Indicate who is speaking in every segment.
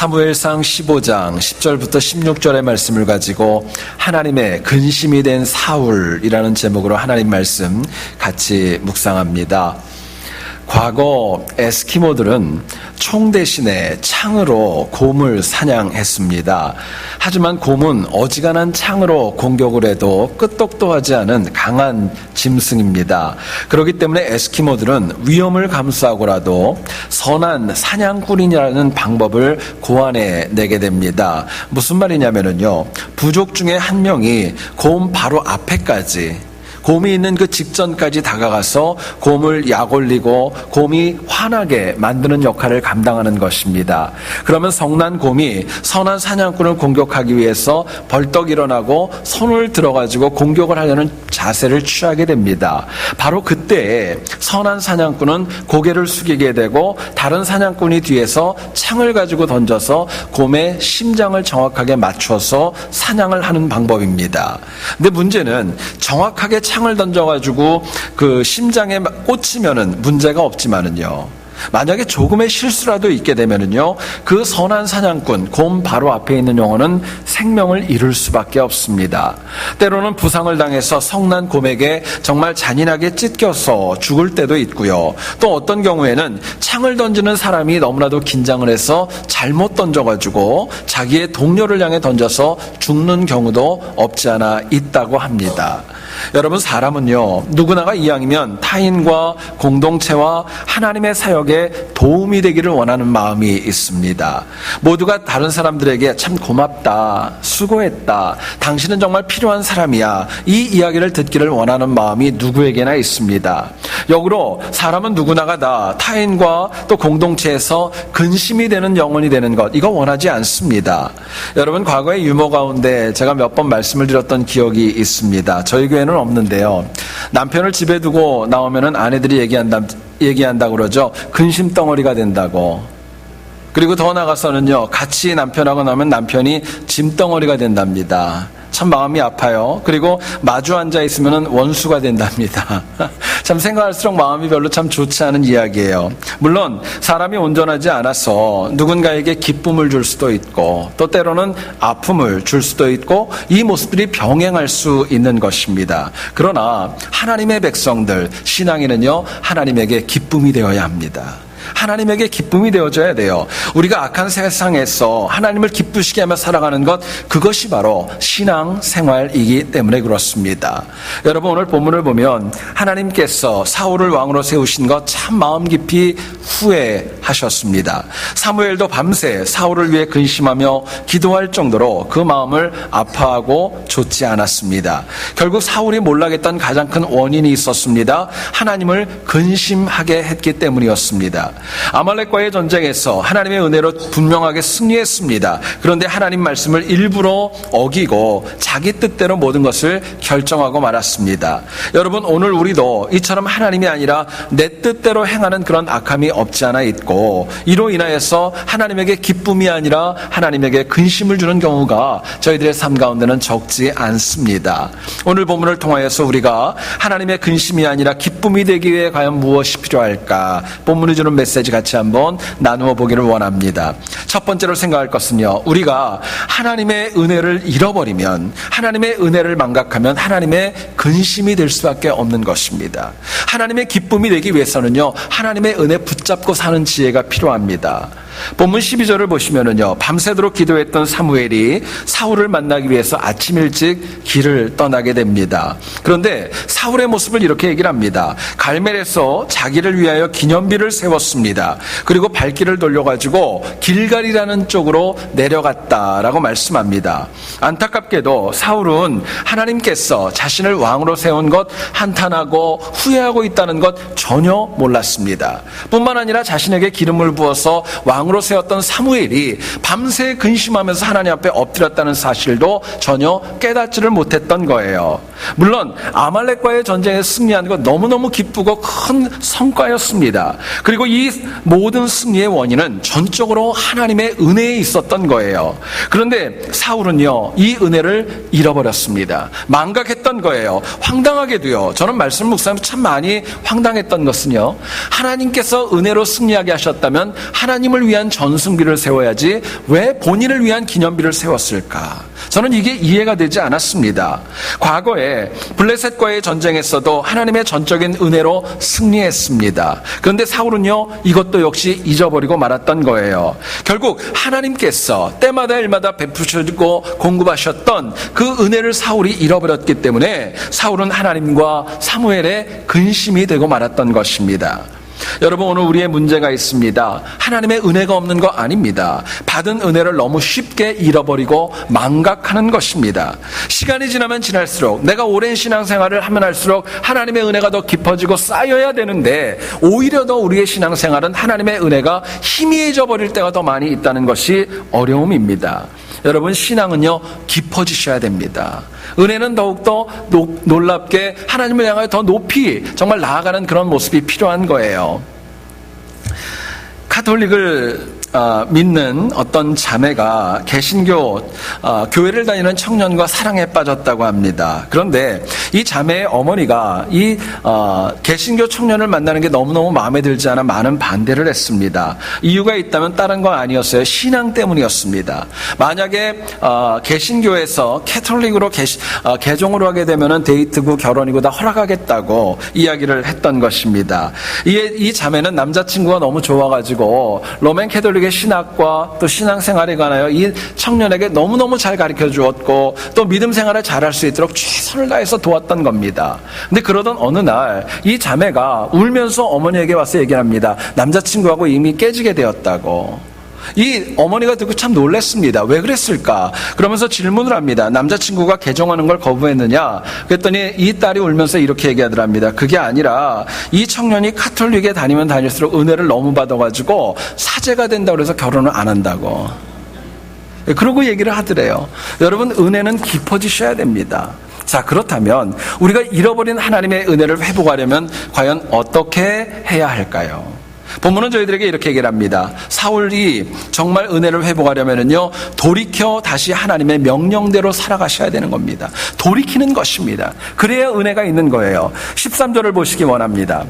Speaker 1: 사무엘상 15장 10절부터 16절의 말씀을 가지고 하나님의 근심이 된 사울이라는 제목으로 하나님 말씀 같이 묵상합니다. 과거 에스키모들은 총 대신에 창으로 곰을 사냥했습니다. 하지만 곰은 어지간한 창으로 공격을 해도 끄떡도 하지 않은 강한 짐승입니다. 그렇기 때문에 에스키모들은 위험을 감수하고라도 선한 사냥꾼이라는 방법을 고안해내게 됩니다. 무슨 말이냐면요, 부족 중에 한 명이 곰 바로 앞에까지, 곰이 있는 그 직전까지 다가가서 곰을 약올리고 곰이 화나게 만드는 역할을 감당하는 것입니다. 그러면 성난 곰이 선한 사냥꾼을 공격하기 위해서 벌떡 일어나고 손을 들어가지고 공격을 하려는 자세를 취하게 됩니다. 바로 그때에 선한 사냥꾼은 고개를 숙이게 되고 다른 사냥꾼이 뒤에서 창을 가지고 던져서 곰의 심장을 정확하게 맞춰서 사냥을 하는 방법입니다. 근데 문제는 정확하게 창을 던져가지고 그 심장에 꽂히면은 문제가 없지만은요, 만약에 조금의 실수라도 있게 되면은요, 그 선한 사냥꾼, 곰 바로 앞에 있는 영혼은 생명을 잃을 수밖에 없습니다. 때로는 부상을 당해서 성난 곰에게 정말 잔인하게 찢겨서 죽을 때도 있고요. 또 어떤 경우에는 창을 던지는 사람이 너무나도 긴장을 해서 잘못 던져가지고 자기의 동료를 향해 던져서 죽는 경우도 없지 않아 있다고 합니다. 여러분, 사람은요, 누구나가 이왕이면 타인과 공동체와 하나님의 사역에 도움이 되기를 원하는 마음이 있습니다. 모두가 다른 사람들에게 참 고맙다, 수고했다, 당신은 정말 필요한 사람이야, 이 이야기를 듣기를 원하는 마음이 누구에게나 있습니다. 역으로 사람은 누구나가 다 타인과 또 공동체에서 근심이 되는 영혼이 되는 것, 이거 원하지 않습니다. 여러분, 과거의 유머 가운데 제가 몇 번 말씀을 드렸던 기억이 있습니다. 저희 교회는 없는데요, 남편을 집에 두고 나오면은 아내들이 얘기한다고 그러죠. 근심 덩어리가 된다고. 그리고 더 나가서는요, 같이 남편하고 나면 남편이 짐덩어리가 된답니다. 참 마음이 아파요. 그리고 마주 앉아 있으면 원수가 된답니다. 참 생각할수록 마음이 별로 참 좋지 않은 이야기예요. 물론 사람이 온전하지 않아서 누군가에게 기쁨을 줄 수도 있고 또 때로는 아픔을 줄 수도 있고 이 모습들이 병행할 수 있는 것입니다. 그러나 하나님의 백성들, 신앙인은요, 하나님에게 기쁨이 되어야 합니다. 하나님에게 기쁨이 되어줘야 돼요. 우리가 악한 세상에서 하나님을 기쁘시게 하며 살아가는 것, 그것이 바로 신앙생활이기 때문에 그렇습니다. 여러분, 오늘 본문을 보면 하나님께서 사울을 왕으로 세우신 것 참 마음 깊이 후회하셨습니다. 사무엘도 밤새 사울을 위해 근심하며 기도할 정도로 그 마음을 아파하고 좋지 않았습니다. 결국 사울이 몰락했던 가장 큰 원인이 있었습니다. 하나님을 근심하게 했기 때문이었습니다. 아말렉과의 전쟁에서 하나님의 은혜로 분명하게 승리했습니다. 그런데 하나님 말씀을 일부러 어기고 자기 뜻대로 모든 것을 결정하고 말았습니다. 여러분, 오늘 우리도 이처럼 하나님이 아니라 내 뜻대로 행하는 그런 악함이 없지 않아 있고, 이로 인하여서 하나님에게 기쁨이 아니라 하나님에게 근심을 주는 경우가 저희들의 삶 가운데는 적지 않습니다. 오늘 본문을 통하여서 우리가 하나님의 근심이 아니라 기쁨이 되기 위해 과연 무엇이 필요할까, 본문이 주는 메시지 같이 한번 나누어 보기를 원합니다. 첫 번째로 생각할 것은요, 우리가 하나님의 은혜를 잃어버리면, 하나님의 은혜를 망각하면 하나님의 근심이 될 수밖에 없는 것입니다. 하나님의 기쁨이 되기 위해서는요, 하나님의 은혜 붙잡고 사는 지혜가 필요합니다. 본문 12절을 보시면은요, 밤새도록 기도했던 사무엘이 사울을 만나기 위해서 아침 일찍 길을 떠나게 됩니다. 그런데 사울의 모습을 이렇게 얘기를 합니다. 갈멜에서 자기를 위하여 기념비를 세웠습니다. 그리고 발길을 돌려가지고 길갈이라는 쪽으로 내려갔다라고 말씀합니다. 안타깝게도 사울은 하나님께서 자신을 왕으로 세운 것 한탄하고 후회하고 있다는 것 전혀 몰랐습니다. 뿐만 아니라 자신에게 기름을 부어서 왕으로 세웠던 사무엘이 밤새 근심하면서 하나님 앞에 엎드렸다는 사실도 전혀 깨닫지를 못했던 거예요. 물론 아말렉과의 전쟁에 승리한 것 너무너무 기쁘고 큰 성과였습니다. 그리고 이 모든 승리의 원인은 전적으로 하나님의 은혜에 있었던 거예요. 그런데 사울은요, 이 은혜를 잃어버렸습니다. 망각했던 거예요. 황당하게도요, 저는 말씀 묵상하면서 참 많이 황당했던 것은요, 하나님께서 은혜로 승리하게 하셨다면 하나님을 위한 전승비를 세워야지 왜 본인을 위한 기념비를 세웠을까? 저는 이게 이해가 되지 않았습니다. 과거에 블레셋과의 전쟁에서도 하나님의 전적인 은혜로 승리했습니다. 그런데 사울은요, 이것도 역시 잊어버리고 말았던 거예요. 결국 하나님께서 때마다 일마다 베푸시고 공급하셨던 그 은혜를 사울이 잃어버렸기 때문에 사울은 하나님과 사무엘의 근심이 되고 말았던 것입니다. 여러분, 오늘 우리의 문제가 있습니다. 하나님의 은혜가 없는 거 아닙니다. 받은 은혜를 너무 쉽게 잃어버리고 망각하는 것입니다. 시간이 지나면 지날수록, 내가 오랜 신앙생활을 하면 할수록 하나님의 은혜가 더 깊어지고 쌓여야 되는데, 오히려 더 우리의 신앙생활은 하나님의 은혜가 희미해져 버릴 때가 더 많이 있다는 것이 어려움입니다. 여러분, 신앙은요, 깊어지셔야 됩니다. 은혜는 더욱더 놀랍게 하나님을 향하여 더 높이 정말 나아가는 그런 모습이 필요한 거예요. 카톨릭을 믿는 어떤 자매가 개신교 교회를 다니는 청년과 사랑에 빠졌다고 합니다. 그런데 이 자매의 어머니가 이 개신교 청년을 만나는 게 너무너무 마음에 들지 않아 많은 반대를 했습니다. 이유가 있다면 다른 건 아니었어요. 신앙 때문이었습니다. 만약에 개신교에서 캐톨릭으로 개종으로 하게 되면은 데이트고 결혼이고 다 허락하겠다고 이야기를 했던 것입니다. 이 자매는 남자친구가 너무 좋아가지고 로맨 캐톨릭 신학과 또 신앙생활에 관하여 이 청년에게 너무너무 잘 가르쳐 주었고 또 믿음 생활을 잘할 수 있도록 최선을 다해서 도왔던 겁니다. 근데 그러던 어느 날 이 자매가 울면서 어머니에게 와서 얘기합니다. 남자친구하고 이미 깨지게 되었다고. 이 어머니가 듣고 참 놀랐습니다. 왜 그랬을까? 그러면서 질문을 합니다. 남자친구가 개종하는 걸 거부했느냐? 그랬더니 이 딸이 울면서 이렇게 얘기하더랍니다. 그게 아니라 이 청년이 카톨릭에 다니면 다닐수록 은혜를 너무 받아가지고 사제가 된다고 해서 결혼을 안 한다고. 그러고 얘기를 하더래요. 여러분, 은혜는 깊어지셔야 됩니다. 자, 그렇다면 우리가 잃어버린 하나님의 은혜를 회복하려면 과연 어떻게 해야 할까요? 본문은 저희들에게 이렇게 얘기를 합니다. 사울이 정말 은혜를 회복하려면요, 돌이켜 다시 하나님의 명령대로 살아가셔야 되는 겁니다. 돌이키는 것입니다. 그래야 은혜가 있는 거예요. 13절을 보시기 원합니다.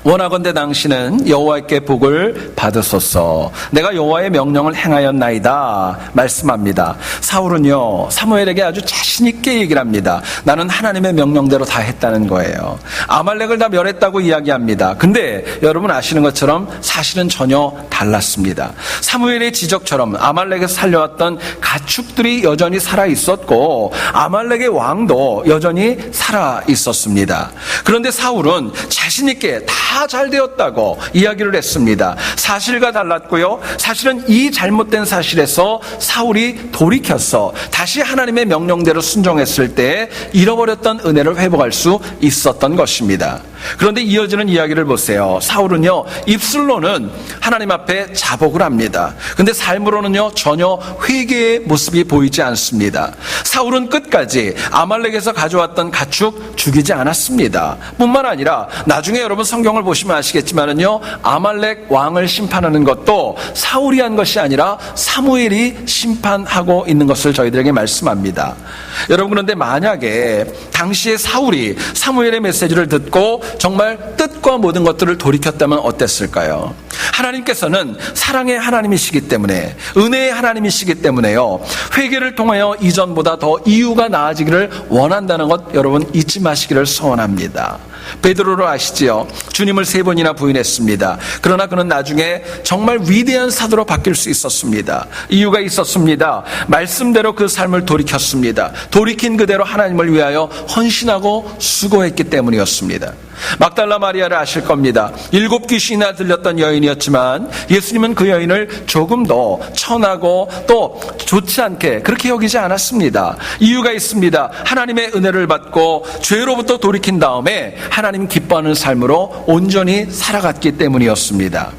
Speaker 1: 원하건대 당신은 여호와께 복을 받으소서. 내가 여호와의 명령을 행하였나이다 말씀합니다. 사울은요, 사무엘에게 아주 자신 있게 얘기를 합니다. 나는 하나님의 명령대로 다 했다는 거예요. 아말렉을 다 멸했다고 이야기합니다. 근데 여러분 아시는 것처럼 사실은 전혀 달랐습니다. 사무엘의 지적처럼 아말렉에서 살려왔던 가축들이 여전히 살아 있었고 아말렉의 왕도 여전히 살아 있었습니다. 그런데 사울은 자신 있게 다 잘 되었다고 이야기를 했습니다. 사실과 달랐고요. 사실은 이 잘못된 사실에서 사울이 돌이켜서 다시 하나님의 명령대로 순종했을 때 잃어버렸던 은혜를 회복할 수 있었던 것입니다. 그런데 이어지는 이야기를 보세요. 사울은요, 입술로는 하나님 앞에 자복을 합니다. 근데 삶으로는요, 전혀 회개의 모습이 보이지 않습니다. 사울은 끝까지 아말렉에서 가져왔던 가축 죽이지 않았습니다. 뿐만 아니라 나중에 여러분 성경을 보시면 아시겠지만은요, 아말렉 왕을 심판하는 것도 사울이 한 것이 아니라 사무엘이 심판하고 있는 것을 저희들에게 말씀합니다. 여러분, 그런데 만약에 당시에 사울이 사무엘의 메시지를 듣고 정말 뜻과 모든 것들을 돌이켰다면 어땠을까요? 하나님께서는 사랑의 하나님이시기 때문에, 은혜의 하나님이시기 때문에요, 회개를 통하여 이전보다 더 이유가 나아지기를 원한다는 것 여러분 잊지 마시기를 소원합니다. 베드로를 아시지요? 주님을 3번이나 부인했습니다. 그러나 그는 나중에 정말 위대한 사도로 바뀔 수 있었습니다. 이유가 있었습니다. 말씀대로 그 삶을 돌이켰습니다. 돌이킨 그대로 하나님을 위하여 헌신하고 수고했기 때문이었습니다. 막달라 마리아를 아실 겁니다. 7 귀신이나 들렸던 여인이었지만 예수님은 그 여인을 조금 더 천하고 또 좋지 않게 그렇게 여기지 않았습니다. 이유가 있습니다. 하나님의 은혜를 받고 죄로부터 돌이킨 다음에 하나님 기뻐하는 삶으로 온전히 살아갔기 때문이었습니다.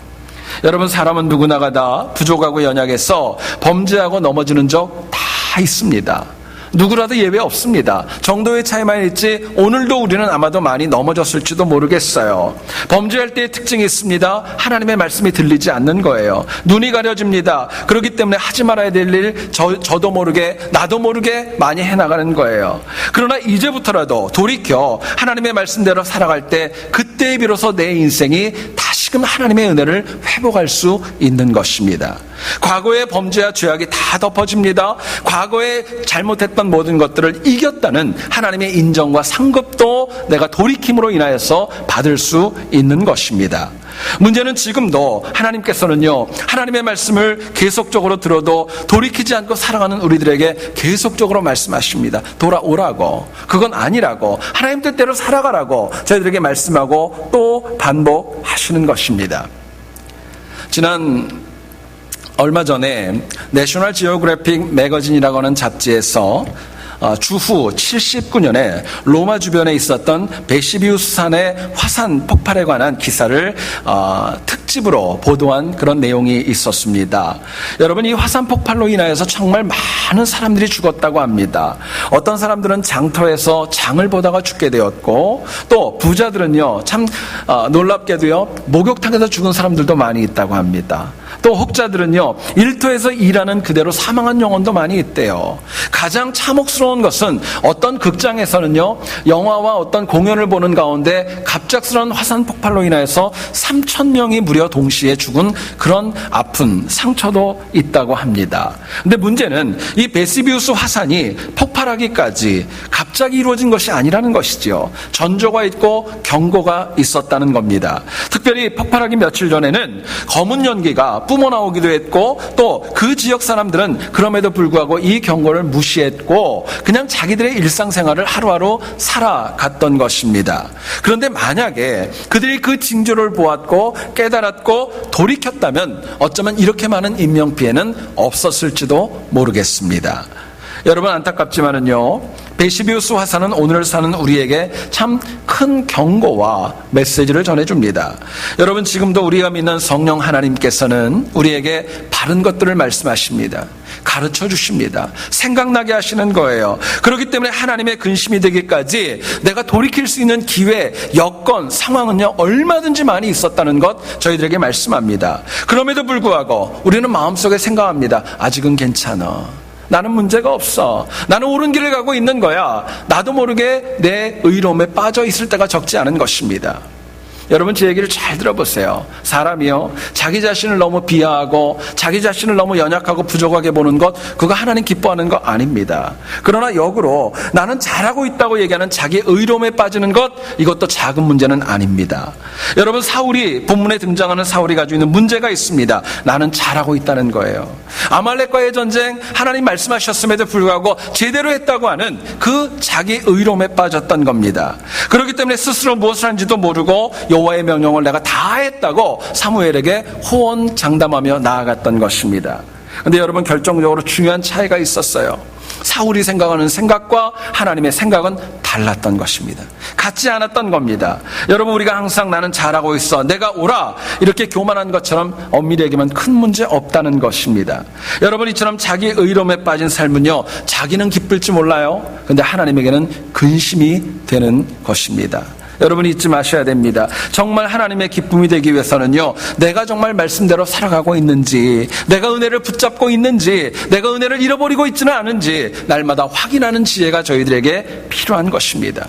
Speaker 1: 여러분, 사람은 누구나가 다 부족하고 연약해서 범죄하고 넘어지는 적 다 있습니다. 누구라도 예외 없습니다. 정도의 차이만 있지 오늘도 우리는 아마도 많이 넘어졌을지도 모르겠어요. 범죄할 때의 특징이 있습니다. 하나님의 말씀이 들리지 않는 거예요. 눈이 가려집니다. 그렇기 때문에 하지 말아야 될 일 저도 모르게 나도 모르게 많이 해나가는 거예요. 그러나 이제부터라도 돌이켜 하나님의 말씀대로 살아갈 때 그때 비로소 내 인생이 다시금 하나님의 은혜를 회복할 수 있는 것입니다. 과거의 범죄와 죄악이 다 덮어집니다. 과거에 잘못했던 모든 것들을 이겼다는 하나님의 인정과 상급도 내가 돌이킴으로 인하여서 받을 수 있는 것입니다. 문제는 지금도 하나님께서는요, 하나님의 말씀을 계속적으로 들어도 돌이키지 않고 살아가는 우리들에게 계속적으로 말씀하십니다. 돌아오라고, 그건 아니라고, 하나님 뜻대로 살아가라고 저희들에게 말씀하고 또 반복하시는 것입니다. 얼마 전에 내셔널 지오그래픽 매거진이라고 하는 잡지에서 주후 79년에 로마 주변에 있었던 베시비우스 산의 화산 폭발에 관한 기사를 특집으로 보도한 그런 내용이 있었습니다. 여러분, 이 화산 폭발로 인하여서 정말 많은 사람들이 죽었다고 합니다. 어떤 사람들은 장터에서 장을 보다가 죽게 되었고, 또 부자들은요, 참 놀랍게도요, 목욕탕에서 죽은 사람들도 많이 있다고 합니다. 또 혹자들은요, 일터에서 일하는 그대로 사망한 영혼도 많이 있대요. 가장 참혹스러운 것은 어떤 극장에서는요, 영화와 어떤 공연을 보는 가운데 갑작스러운 화산 폭발로 인해서 3,000명이 무려 동시에 죽은 그런 아픈 상처도 있다고 합니다. 근데 문제는 이 베시비우스 화산이 폭발하기까지 갑자기 이루어진 것이 아니라는 것이지요. 전조가 있고 경고가 있었다는 겁니다. 특별히 폭발하기 며칠 전에는 검은 연기가 뿜어나오기도 했고, 또 그 지역 사람들은 그럼에도 불구하고 이 경고를 무시했고 그냥 자기들의 일상생활을 하루하루 살아갔던 것입니다. 그런데 만약에 그들이 그 징조를 보았고 깨달았고 돌이켰다면 어쩌면 이렇게 많은 인명피해는 없었을지도 모르겠습니다. 여러분, 안타깝지만은요, 베시비우스 화산은 오늘 사는 우리에게 참 큰 경고와 메시지를 전해줍니다. 여러분, 지금도 우리가 믿는 성령 하나님께서는 우리에게 바른 것들을 말씀하십니다. 가르쳐 주십니다. 생각나게 하시는 거예요. 그렇기 때문에 하나님의 근심이 되기까지 내가 돌이킬 수 있는 기회, 여건, 상황은요, 얼마든지 많이 있었다는 것 저희들에게 말씀합니다. 그럼에도 불구하고 우리는 마음속에 생각합니다. 아직은 괜찮아. 나는 문제가 없어. 나는 옳은 길을 가고 있는 거야. 나도 모르게 내 의로움에 빠져 있을 때가 적지 않은 것입니다. 여러분, 제 얘기를 잘 들어보세요. 사람이요, 자기 자신을 너무 비하하고 자기 자신을 너무 연약하고 부족하게 보는 것, 그거 하나님 기뻐하는 거 아닙니다. 그러나 역으로 나는 잘하고 있다고 얘기하는 자기 의로움에 빠지는 것, 이것도 작은 문제는 아닙니다. 여러분, 본문에 등장하는 사울이 가지고 있는 문제가 있습니다. 나는 잘하고 있다는 거예요. 아말렉과의 전쟁, 하나님 말씀하셨음에도 불구하고 제대로 했다고 하는 그 자기 의로움에 빠졌던 겁니다. 그렇기 때문에 스스로 무엇을 하는지도 모르고 여호와의 명령을 내가 다 했다고 사무엘에게 호언장담하며 나아갔던 것입니다. 그런데 여러분, 결정적으로 중요한 차이가 있었어요. 사울이 생각하는 생각과 하나님의 생각은 달랐던 것입니다. 같지 않았던 겁니다. 여러분, 우리가 항상 나는 잘하고 있어, 내가 옳아, 이렇게 교만한 것처럼 엄밀히 얘기하면 큰 문제 없다는 것입니다. 여러분, 이처럼 자기 의로움에 빠진 삶은요, 자기는 기쁠지 몰라요. 그런데 하나님에게는 근심이 되는 것입니다. 여러분이 잊지 마셔야 됩니다. 정말 하나님의 기쁨이 되기 위해서는요, 내가 정말 말씀대로 살아가고 있는지, 내가 은혜를 붙잡고 있는지, 내가 은혜를 잃어버리고 있지는 않은지 날마다 확인하는 지혜가 저희들에게 필요한 것입니다.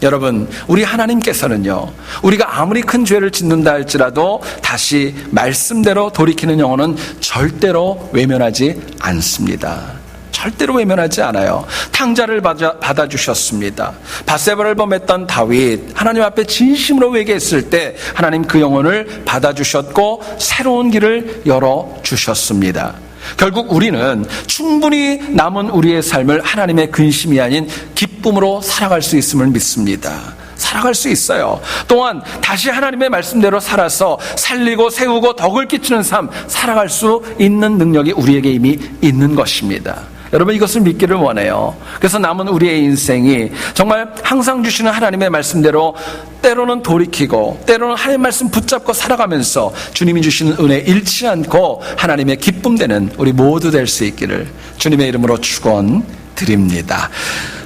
Speaker 1: 여러분, 우리 하나님께서는요, 우리가 아무리 큰 죄를 짓는다 할지라도 다시 말씀대로 돌이키는 영혼은 절대로 외면하지 않습니다. 절대로 외면하지 않아요. 탕자를 받아주셨습니다. 밧세바를 범했던 다윗, 하나님 앞에 진심으로 회개했을 때 하나님 그 영혼을 받아주셨고 새로운 길을 열어주셨습니다. 결국 우리는 충분히 남은 우리의 삶을 하나님의 근심이 아닌 기쁨으로 살아갈 수 있음을 믿습니다. 살아갈 수 있어요. 또한 다시 하나님의 말씀대로 살아서 살리고 세우고 덕을 끼치는 삶, 살아갈 수 있는 능력이 우리에게 이미 있는 것입니다. 여러분, 이것을 믿기를 원해요. 그래서 남은 우리의 인생이 정말 항상 주시는 하나님의 말씀대로 때로는 돌이키고 때로는 하나님의 말씀 붙잡고 살아가면서 주님이 주시는 은혜 잃지 않고 하나님의 기쁨 되는 우리 모두 될 수 있기를 주님의 이름으로 축원드립니다. 드립니다.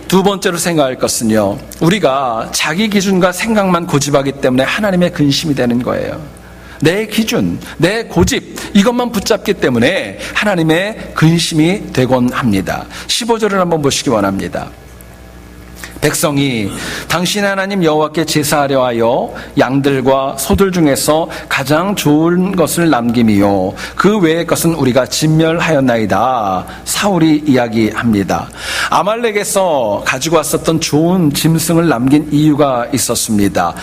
Speaker 1: 두 번째로 생각할 것은요, 우리가 자기 기준과 생각만 고집하기 때문에 하나님의 근심이 되는 거예요. 내 기준, 내 고집, 이것만 붙잡기 때문에 하나님의 근심이 되곤 합니다. 15절을 한번 보시기 원합니다. 백성이 당신 하나님 여호와께 제사하려 하여 양들과 소들 중에서 가장 좋은 것을 남김이요 그 외의 것은 우리가 진멸하였나이다. 사울이 이야기합니다. 아말렉에서 가지고 왔었던 좋은 짐승을 남긴 이유가 있었습니다.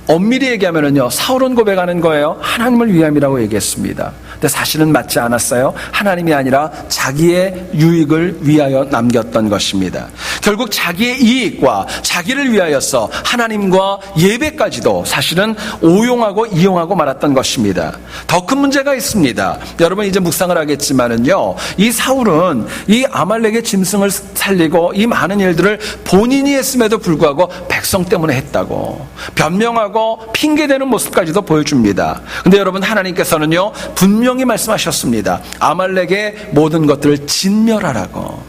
Speaker 1: 엄밀히 얘기하면요, 사울은 고백하는 거예요. 하나님을 위함이라고 얘기했습니다. 근데 사실은 맞지 않았어요. 하나님이 아니라 자기의 유익을 위하여 남겼던 것입니다. 결국 자기의 이익과 자기를 위하여서 하나님과 예배까지도 사실은 오용하고 이용하고 말았던 것입니다. 더 큰 문제가 있습니다. 여러분 이제 묵상을 하겠지만은요, 이 사울은 이 아말렉의 짐승을 살리고 이 많은 일들을 본인이 했음에도 불구하고 백성 때문에 했다고 변명하고 핑계대는 모습까지도 보여줍니다. 근데 여러분 하나님께서는요 분명히 말씀하셨습니다. 아말렉의 모든 것들을 진멸하라고,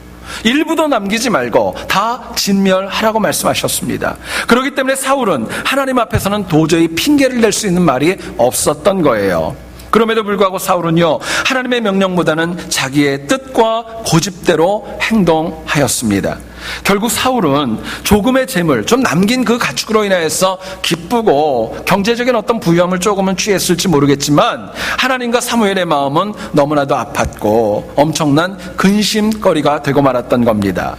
Speaker 1: 일부도 남기지 말고 다 진멸하라고 말씀하셨습니다. 그렇기 때문에 사울은 하나님 앞에서는 도저히 핑계를 댈 수 있는 말이 없었던 거예요. 그럼에도 불구하고 사울은요 하나님의 명령보다는 자기의 뜻과 고집대로 행동하였습니다. 결국 사울은 조금의 재물 좀 남긴 그 가축으로 인하여서 기쁘고 경제적인 어떤 부유함을 조금은 취했을지 모르겠지만 하나님과 사무엘의 마음은 너무나도 아팠고 엄청난 근심거리가 되고 말았던 겁니다.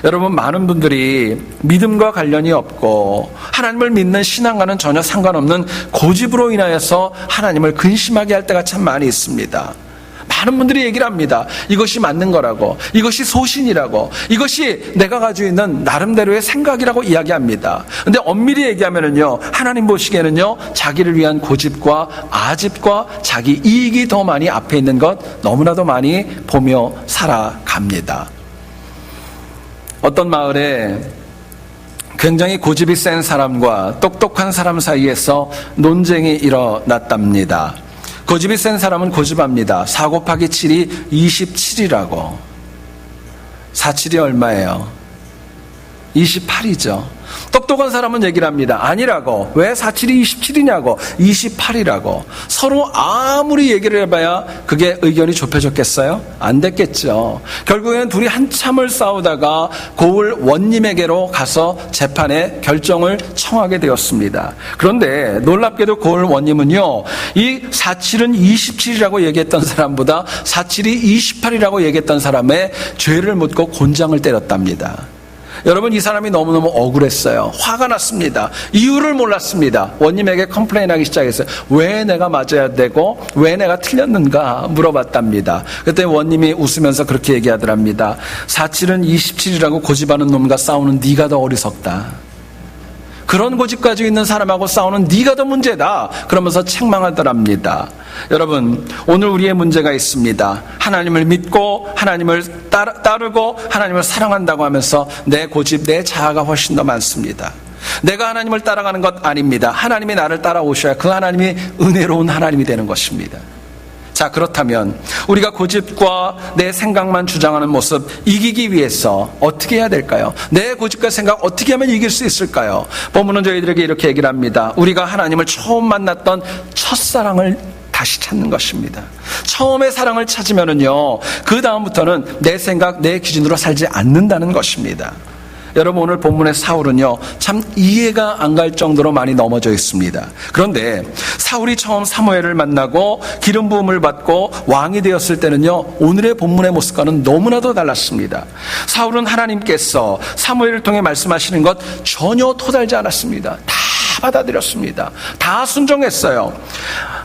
Speaker 1: 여러분 많은 분들이 믿음과 관련이 없고 하나님을 믿는 신앙과는 전혀 상관없는 고집으로 인하여서 하나님을 근심하게 할 때가 참 많이 있습니다. 많은 분들이 얘기를 합니다. 이것이 맞는 거라고, 이것이 소신이라고, 이것이 내가 가지고 있는 나름대로의 생각이라고 이야기합니다. 근데 엄밀히 얘기하면은요, 하나님 보시기에는요, 자기를 위한 고집과 아집과 자기 이익이 더 많이 앞에 있는 것 너무나도 많이 보며 살아갑니다. 어떤 마을에 굉장히 고집이 센 사람과 똑똑한 사람 사이에서 논쟁이 일어났답니다. 고집이 센 사람은 고집합니다. 4 곱하기 7이 27이라고. 47이 얼마예요? 28이죠. 똑똑한 사람은 얘기를 합니다. 아니라고. 왜 47이 27이냐고. 28이라고. 서로 아무리 얘기를 해봐야 그게 의견이 좁혀졌겠어요? 안 됐겠죠. 결국에는 둘이 한참을 싸우다가 고을 원님에게로 가서 재판에 결정을 청하게 되었습니다. 그런데 놀랍게도 고을 원님은요, 이 47은 27이라고 얘기했던 사람보다 47이 28이라고 얘기했던 사람의 죄를 묻고 곤장을 때렸답니다. 여러분 이 사람이 너무너무 억울했어요. 화가 났습니다. 이유를 몰랐습니다. 원님에게 컴플레인하기 시작했어요. 왜 내가 맞아야 되고 왜 내가 틀렸는가 물어봤답니다. 그때 원님이 웃으면서 그렇게 얘기하더랍니다. 47은 27이라고 고집하는 놈과 싸우는 네가 더 어리석다. 그런 고집 가지고 있는 사람하고 싸우는 네가 더 문제다. 그러면서 책망하더랍니다. 여러분 오늘 우리의 문제가 있습니다. 하나님을 믿고 하나님을 따르고 하나님을 사랑한다고 하면서 내 고집, 내 자아가 훨씬 더 많습니다. 내가 하나님을 따라가는 것 아닙니다. 하나님이 나를 따라오셔야 그 하나님이 은혜로운 하나님이 되는 것입니다. 자, 그렇다면 우리가 고집과 내 생각만 주장하는 모습 이기기 위해서 어떻게 해야 될까요? 내 고집과 생각 어떻게 하면 이길 수 있을까요? 본문은 저희들에게 이렇게 얘기를 합니다. 우리가 하나님을 처음 만났던 첫사랑을 다시 찾는 것입니다. 처음의 사랑을 찾으면은요, 그 다음부터는 내 생각, 내 기준으로 살지 않는다는 것입니다. 여러분 오늘 본문의 사울은요 참 이해가 안 갈 정도로 많이 넘어져 있습니다. 그런데 사울이 처음 사무엘을 만나고 기름 부음을 받고 왕이 되었을 때는요 오늘의 본문의 모습과는 너무나도 달랐습니다. 사울은 하나님께서 사무엘을 통해 말씀하시는 것 전혀 토달지 않았습니다. 다 받아들였습니다. 다 순종했어요.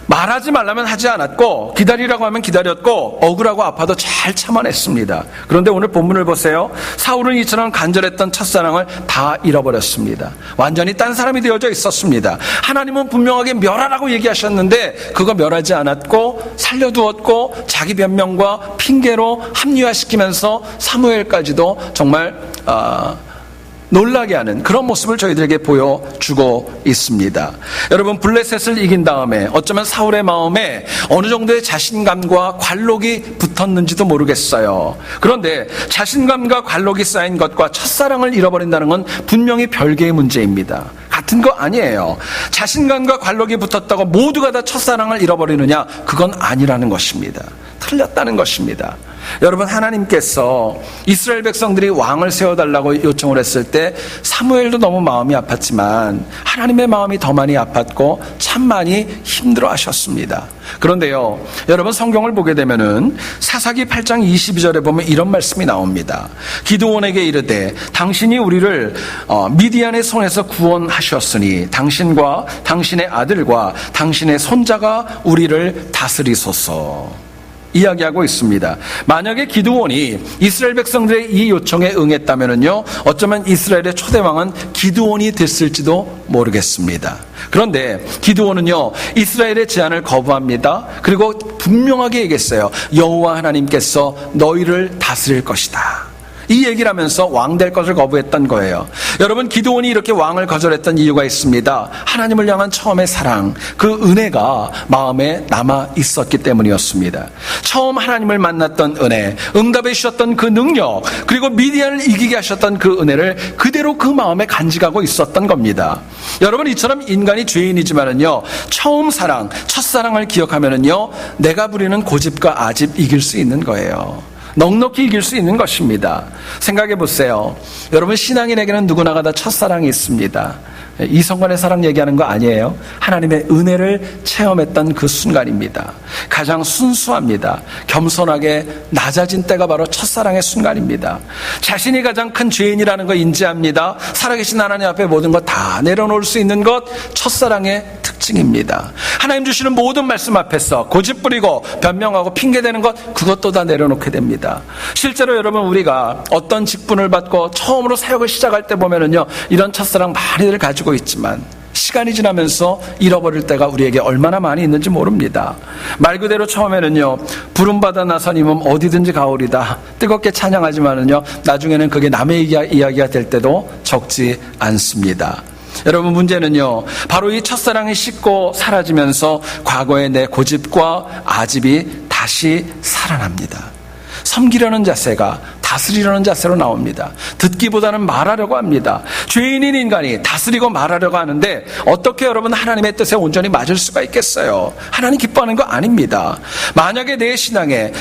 Speaker 1: 말하지 말라면 하지 않았고 기다리라고 하면 기다렸고 억울하고 아파도 잘 참아냈습니다. 그런데 오늘 본문을 보세요. 사울은 이처럼 간절했던 첫사랑을 다 잃어버렸습니다. 완전히 딴 사람이 되어져 있었습니다. 하나님은 분명하게 멸하라고 얘기하셨는데 그거 멸하지 않았고 살려두었고 자기 변명과 핑계로 합리화시키면서 사무엘까지도 정말 놀라게 하는 그런 모습을 저희들에게 보여주고 있습니다. 여러분, 블레셋을 이긴 다음에 어쩌면 사울의 마음에 어느 정도의 자신감과 관록이 붙었는지도 모르겠어요. 그런데 자신감과 관록이 쌓인 것과 첫사랑을 잃어버린다는 건 분명히 별개의 문제입니다. 같은 거 아니에요. 자신감과 관록이 붙었다고 모두가 다 첫사랑을 잃어버리느냐? 그건 아니라는 것입니다. 틀렸다는 것입니다. 여러분, 하나님께서 이스라엘 백성들이 왕을 세워달라고 요청을 했을 때 사무엘도 너무 마음이 아팠지만 하나님의 마음이 더 많이 아팠고 참 많이 힘들어 하셨습니다. 그런데요, 여러분, 성경을 보게 되면은 사사기 8장 22절에 보면 이런 말씀이 나옵니다. 기드온에게 이르되 당신이 우리를 미디안의 손에서 구원하셨으니 당신과 당신의 아들과 당신의 손자가 우리를 다스리소서 이야기하고 있습니다. 만약에 기드온이 이스라엘 백성들의 이 요청에 응했다면요, 어쩌면 이스라엘의 초대왕은 기드온이 됐을지도 모르겠습니다. 그런데 기드온은요, 이스라엘의 제안을 거부합니다. 그리고 분명하게 얘기했어요. 여호와 하나님께서 너희를 다스릴 것이다. 이 얘기를 하면서 왕 될 것을 거부했던 거예요. 여러분, 기드온이 이렇게 왕을 거절했던 이유가 있습니다. 하나님을 향한 처음의 사랑, 그 은혜가 마음에 남아 있었기 때문이었습니다. 처음 하나님을 만났던 은혜, 응답해 주셨던 그 능력, 그리고 미디안을 이기게 하셨던 그 은혜를 그대로 그 마음에 간직하고 있었던 겁니다. 여러분, 이처럼 인간이 죄인이지만은요, 처음 사랑, 첫사랑을 기억하면은요, 내가 부리는 고집과 아집 이길 수 있는 거예요. 넉넉히 이길 수 있는 것입니다. 생각해 보세요. 여러분, 신앙인에게는 누구나가 다 첫사랑이 있습니다. 이성간의 사랑 얘기하는 거 아니에요. 하나님의 은혜를 체험했던 그 순간입니다. 가장 순수합니다. 겸손하게 낮아진 때가 바로 첫사랑의 순간입니다. 자신이 가장 큰 죄인이라는 거 인지합니다. 살아계신 하나님 앞에 모든 것 다 내려놓을 수 있는 것, 첫사랑의 특징입니다. 하나님 주시는 모든 말씀 앞에서 고집 부리고 변명하고 핑계대는 것, 그것도 다 내려놓게 됩니다. 실제로 여러분, 우리가 어떤 직분을 받고 처음으로 사역을 시작할 때 보면은요, 이런 첫사랑 많이들 가지고 있지만 시간이 지나면서 잃어버릴 때가 우리에게 얼마나 많이 있는지 모릅니다. 말 그대로 처음에는요, 부름받아 나선 이몸 어디든지 가오리다 뜨겁게 찬양하지만은요, 나중에는 그게 남의 이야기가 될 때도 적지 않습니다. 여러분, 문제는요, 바로 이 첫사랑이 식고 사라지면서 과거의 내 고집과 아집이 다시 살아납니다. 섬기려는 자세가 다스리려는 자세로 나옵니다. 듣기보다는 말하려고 합니다. 죄인인 인간이 다스리고 말하려고 하는데 어떻게 여러분 하나님의 뜻에 온전히 맞을 수가 있겠어요? 하나님 기뻐하는 거 아닙니다. 만약에 내 신앙에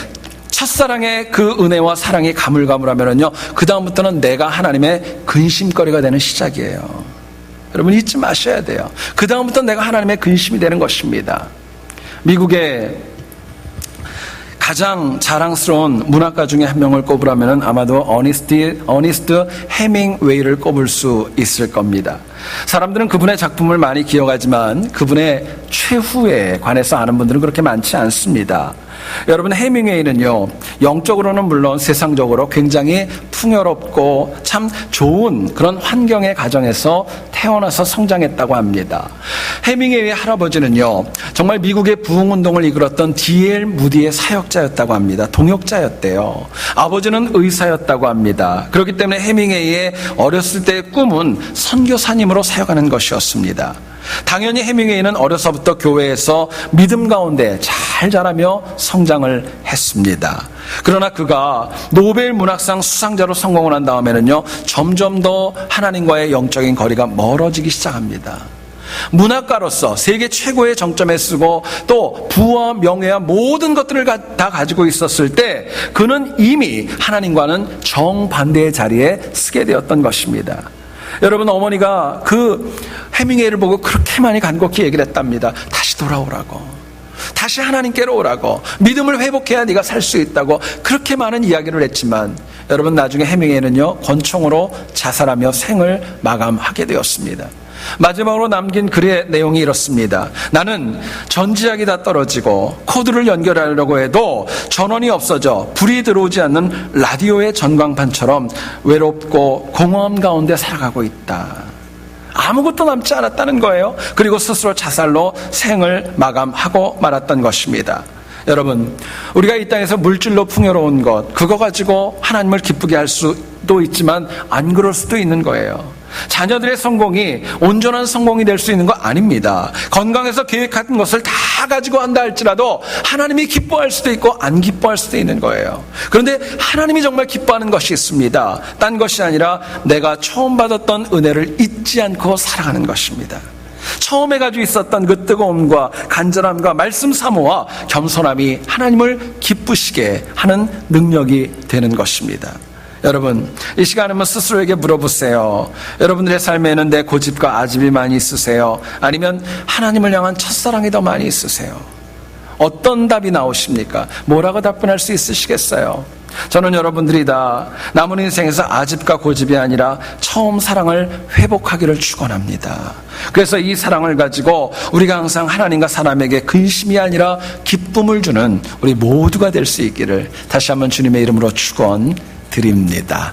Speaker 1: 첫사랑의 그 은혜와 사랑이 가물가물하면요, 그 다음부터는 내가 하나님의 근심거리가 되는 시작이에요. 여러분, 잊지 마셔야 돼요. 그 다음부터 내가 하나님의 근심이 되는 것입니다. 미국의 가장 자랑스러운 문학가 중에 한 명을 꼽으라면 아마도 어니스트 해밍웨이를 꼽을 수 있을 겁니다. 사람들은 그분의 작품을 많이 기억하지만 그분의 최후에 관해서 아는 분들은 그렇게 많지 않습니다. 여러분, 해밍웨이는요, 영적으로는 물론 세상적으로 굉장히 풍요롭고 참 좋은 그런 환경의 가정에서 태어나서 성장했다고 합니다. 해밍웨이의 할아버지는요, 정말 미국의 부흥운동을 이끌었던 D.L. 무디의 사역자였다고 합니다. 동역자였대요. 아버지는 의사였다고 합니다. 그렇기 때문에 해밍웨이의 어렸을 때의 꿈은 선교사님으로 사역하는 것이었습니다. 당연히 해밍웨이는 어려서부터 교회에서 믿음 가운데 잘 자라며 성장을 했습니다. 그러나 그가 노벨 문학상 수상자로 성공을 한 다음에는요, 점점 더 하나님과의 영적인 거리가 멀어지기 시작합니다. 문학가로서 세계 최고의 정점에 쓰고 또 부와 명예와 모든 것들을 다 가지고 있었을 때 그는 이미 하나님과는 정반대의 자리에 서게 되었던 것입니다. 여러분, 어머니가 그 해밍웨이를 보고 그렇게 많이 간곡히 얘기를 했답니다. 다시 돌아오라고, 다시 하나님께로 오라고, 믿음을 회복해야 네가 살 수 있다고 그렇게 많은 이야기를 했지만 여러분, 나중에 해밍웨이는요, 권총으로 자살하며 생을 마감하게 되었습니다. 마지막으로 남긴 글의 내용이 이렇습니다. 나는 전지약이 다 떨어지고 코드를 연결하려고 해도 전원이 없어져 불이 들어오지 않는 라디오의 전광판처럼 외롭고 공허함 가운데 살아가고 있다. 아무것도 남지 않았다는 거예요. 그리고 스스로 자살로 생을 마감하고 말았던 것입니다. 여러분, 우리가 이 땅에서 물질로 풍요로운 것, 그거 가지고 하나님을 기쁘게 할 수도 있지만 안 그럴 수도 있는 거예요. 자녀들의 성공이 온전한 성공이 될 수 있는 거 아닙니다. 건강해서 계획한 것을 다 가지고 한다 할지라도 하나님이 기뻐할 수도 있고 안 기뻐할 수도 있는 거예요. 그런데 하나님이 정말 기뻐하는 것이 있습니다. 딴 것이 아니라 내가 처음 받았던 은혜를 잊지 않고 살아가는 것입니다. 처음에 가지고 있었던 그 뜨거움과 간절함과 말씀 사모와 겸손함이 하나님을 기쁘시게 하는 능력이 되는 것입니다. 여러분, 이 시간에 한번 스스로에게 물어보세요. 여러분들의 삶에는 내 고집과 아집이 많이 있으세요? 아니면 하나님을 향한 첫사랑이 더 많이 있으세요? 어떤 답이 나오십니까? 뭐라고 답변할 수 있으시겠어요? 저는 여러분들이 다 남은 인생에서 아집과 고집이 아니라 처음 사랑을 회복하기를 축원합니다. 그래서 이 사랑을 가지고 우리가 항상 하나님과 사람에게 근심이 아니라 기쁨을 주는 우리 모두가 될 수 있기를 다시 한번 주님의 이름으로 축원드립니다.